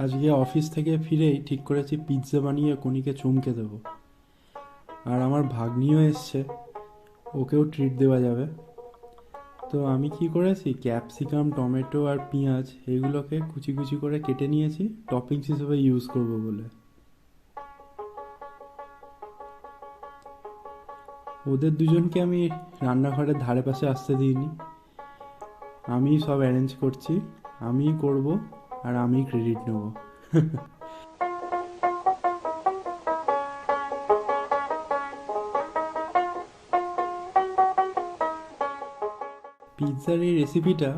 আজকে অফিস থেকে ফিরেই ঠিক করেছি পিৎজা বানিয়ে কনিকে চমকে দেবো। আর আমার ভাগ্নিও এসছে, ওকেও ট্রিট দেওয়া যাবে। তো আমি কি করেছি, ক্যাপসিকাম, টমেটো আর পেঁয়াজ এগুলোকে কুচি কুচি করে কেটে নিয়েছি টপিংস হিসেবে ইউজ করব বলে। ওদের দুজনকে আমি রান্নাঘরের ধারে পাশে আসতে দিইনি, আমি সব অ্যারেঞ্জ করছি, আমিই করব আর আমিই ক্রেডিট নেব। পিৎজার এই রেসিপিটা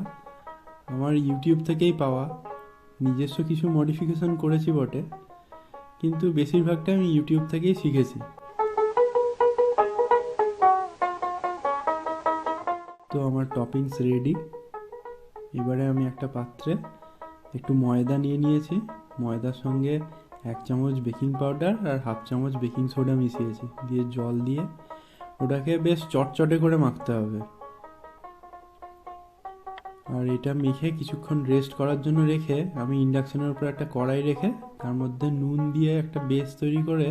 আমার ইউটিউব থেকেই পাওয়া। নিজস্ব কিছু মডিফিকেশন করেছি বটে, কিন্তু বেশিরভাগটা আমি ইউটিউব থেকেই শিখেছি। তো আমার টপিংস রেডি। এবারে আমি একটা পাত্রে একটু ময়দা নিয়ে নিয়েছি, ময়দার সঙ্গে 1 চামচ বেকিং পাউডার আর 1/2 চামচ বেকিং সোডা মিশিয়েছি, দিয়ে জল দিয়ে ওটাকে বেশ চটচটে করে মাখতে হবে। আর এটা মেখে কিছুক্ষণ রেস্ট করার জন্য রেখে আমি ইন্ডাকশনের উপর একটা কড়াই রেখে তার মধ্যে নুন দিয়ে একটা বেস তৈরি করে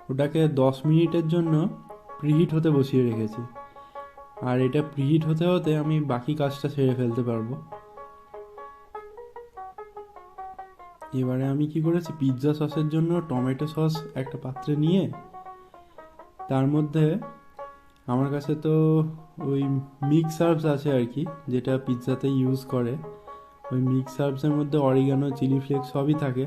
ওটাকে 10 মিনিটের জন্য প্রিহিট হতে বসিয়ে রেখেছি। আর এটা প্রিহিট হতে হতে আমি বাকি কাজটা সেরে ফেলতে পারবো। এবারে আমি কি করেছি, পিৎজা সসের জন্য টমেটো সস একটা পাত্রে নিয়ে তার মধ্যে আমার কাছে তো ওই মিক্স হার্বস আছে আর কি, যেটা পিৎজাতে ইউজ করে। ওই মিক্স হার্বসের মধ্যে অরিগানো, চিলি ফ্লেক্স সবই থাকে।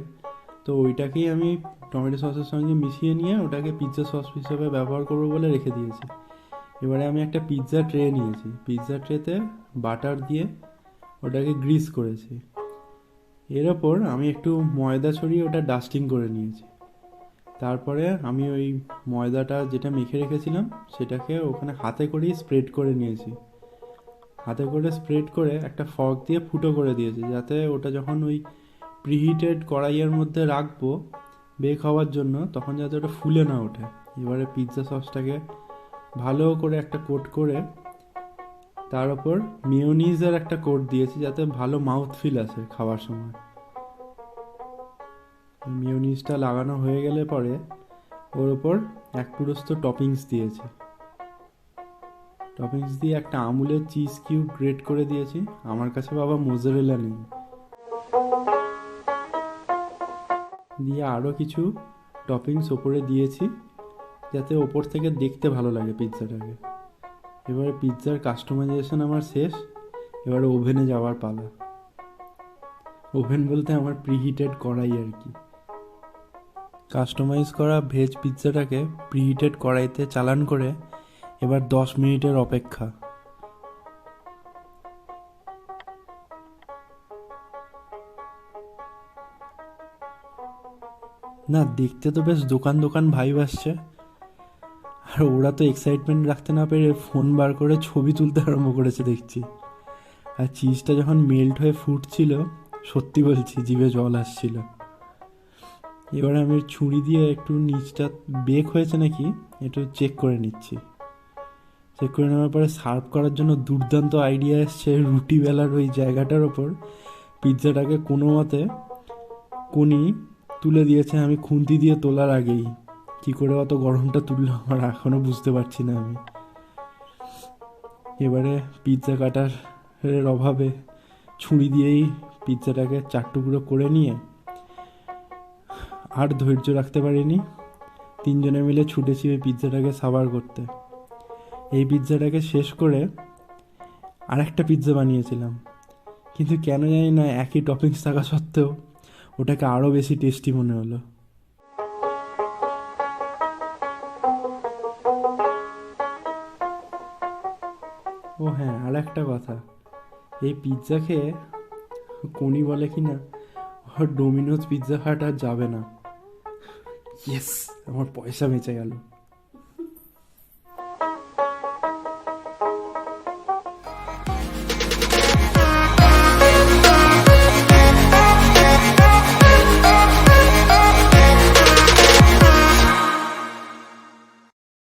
তো ওইটাকেই আমি টমেটো সসের সঙ্গে মিশিয়ে নিয়ে ওটাকে পিৎজা সস হিসেবে ব্যবহার করবো বলে রেখে দিয়েছি। এবারে আমি একটা পিৎজা ট্রে নিয়েছি, পিৎজা ট্রেতে বাটার দিয়ে ওটাকে গ্রিস করেছি। এর ওপর আমি একটু ময়দা ছড়িয়ে ওটা ডাস্টিং করে নিয়েছি। তারপরে আমি ওই ময়দাটা যেটা মেখে রেখেছিলাম সেটাকে ওখানে হাতে করেই স্প্রেড করে নিয়েছি। হাতে করে স্প্রেড করে একটা ফর্ক দিয়ে ফুটো করে দিয়েছি, যাতে ওটা যখন ওই প্রিহিটেড কড়াইয়ের মধ্যে রাখবো বেক হওয়ার জন্য, তখন যাতে ওটা ফুলে না ওঠে। এবারে পিৎজা সসটাকে ভালো করে একটা কোট করে তার ওপর মেয়োনিজের একটা কোট দিয়েছি, যাতে ভালো মাউথ ফিল আসে খাওয়ার সময়। মেয়োনিজটা লাগানো হয়ে গেলে পরে ওর ওপর এক পুরস্ত টপিংস দিয়েছি। টপিংস দিয়ে একটা আমুলের চিজ কিউব গ্রেট করে দিয়েছি। আমার কাছে বাবা মোজারেলা নেই। দিয়ে আরও কিছু টপিংস ওপরে দিয়েছি, যাতে ওপর থেকে দেখতে ভালো লাগে পিৎজাটাকে। এবারে পিৎজার কাস্টমাইজেশন আমার শেষ, এবারে ওভেনে যাওয়ার পালা। ওভেন বলতে আমার প্রিহিটেড কড়াই আর কি। কাস্টমাইজ করা ভেজ পিৎজাটাকে প্রিহিটেড কড়াইতে চালান করে এবার 10 মিনিটের অপেক্ষা। না, দেখতে তো বেশ দোকান দোকান ভাইব আসছে। আর ওরা তো এক্সাইটমেন্ট রাখতে না পেরে ফোন বার করে ছবি তুলতে আরম্ভ করেছে দেখছি। আর চিজটা যখন মেল্ট হয়ে ফুটছিল, সত্যি বলছি জিভে জল আসছিল। এবারে আমি ছুরি দিয়ে একটু নিচটা বেক হয়েছে নাকি একটু চেক করে নিচ্ছি। চেক করে নেওয়ার পরে সার্ভ করার জন্য দুর্দান্ত আইডিয়া এসছে। রুটি বেলার ওই জায়গাটার ওপর পিৎজাটাকে কোনো মতে কোনি তুলে দিয়েছে, আমি খুন্তি দিয়ে তোলার আগেই। কি করে অত গরমটা তুললো আমার এখনও বুঝতে পারছি না আমি। এবারে পিৎজা কাটারের অভাবে ছুরি দিয়েই পিৎজাটাকে 4 টুকরো করে নিয়ে আর ধৈর্য রাখতে পারিনি। 3 জনে মিলে ছুটেছি ওই পিৎজাটাকে সাবার করতে। এই পিৎজাটাকে শেষ করে আর একটা পিৎজা বানিয়েছিলাম, কিন্তু কেন জানি না একই টপিংস থাকা সত্ত্বেও ওটাকে আরও বেশি টেস্টি মনে হলো। ও হ্যাঁ, আর একটা কথা, এই পিৎজা খেয়ে কোনি বলে কি না ওর ডোমিনোজ পিৎজা হাট আর যাবে না। ইয়েস, আমার পয়সা বেঁচে গেল।